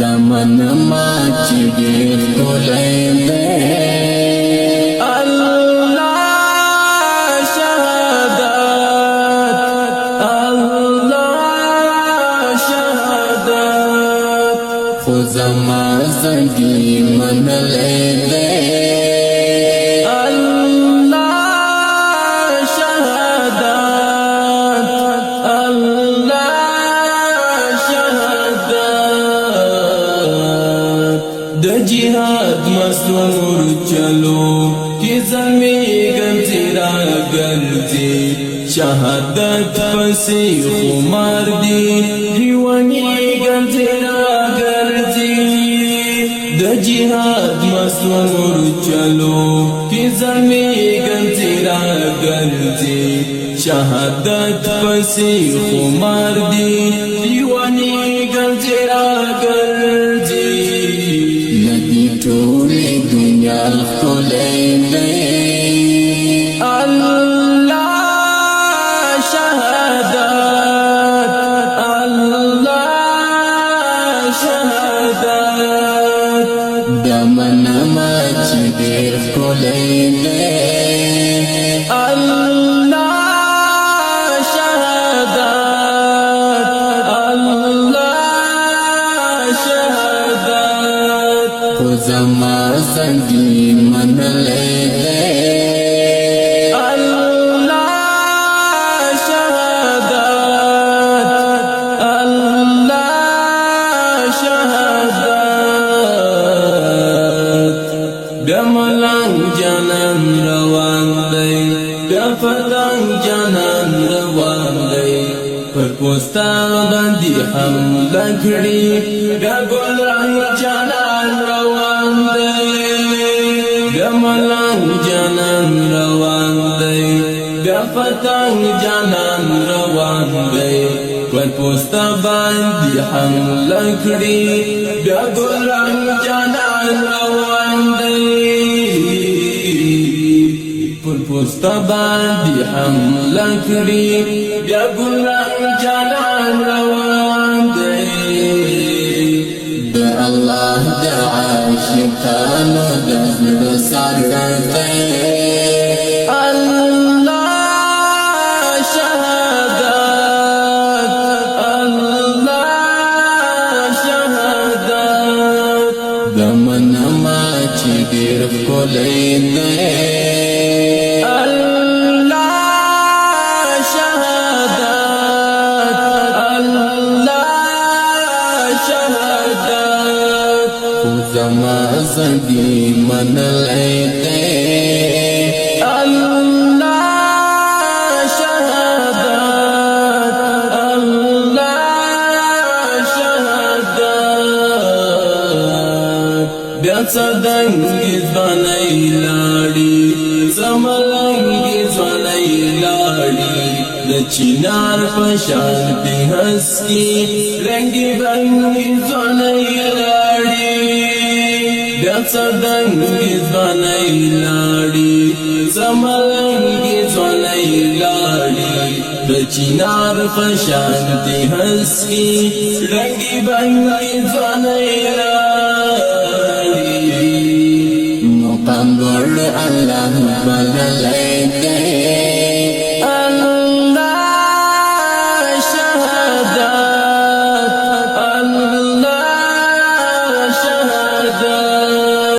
دمن ما چې ډېر ښکلی دی خو زما زړګي منلی دی الله شهادت الله شهادت د جهاد مسور چلو کی زمیږم زیرا ګرځي شهادت پسې خمار دی دیوانیږم زیرا جهاد مسور چلو کی زمیږم زیرا ګرځي شهادت پسې خمار دی دیوانیږم زیرا ګرځي ندی ټولې دنیا ښکلی دی الله شهادت الله شهادت دمن ما چې ډېر ښکلی دی الله شهادت الله شهادت خو زما زړګي منلی دی الله شهادت الله شهادت بملان جانان روان دی بفتان جانان روان دی پر پوستا باندې حمله کړي بګلان جانان روان دی بملان جانان روان دی بفتان جانان روان دی پر پوستا باندې حمله کړي بګلان جانان روان دی پوستا باندې حمله کړي بیا ګلان جانان روان دی د الله د عاشقانو د زړه ساتل دی الله شهادت الله شهادت دمن ما چې ډېر ښکلی دی زما زړګي منلی دی الله شهادت الله شهادت بیا څدنګې ځوانۍ لاړې زملنګې ځوانۍ لاړې د چنار په شان دې هسکي رنګې بنګې ځوانۍ لاړې بیا څدنګې ځوانۍ لاړې زملنګې ځوانۍ لاړې د چنار په شان دې هسکي رنګې بنګې ځوانۍ لاړې مقام ګل الله بللی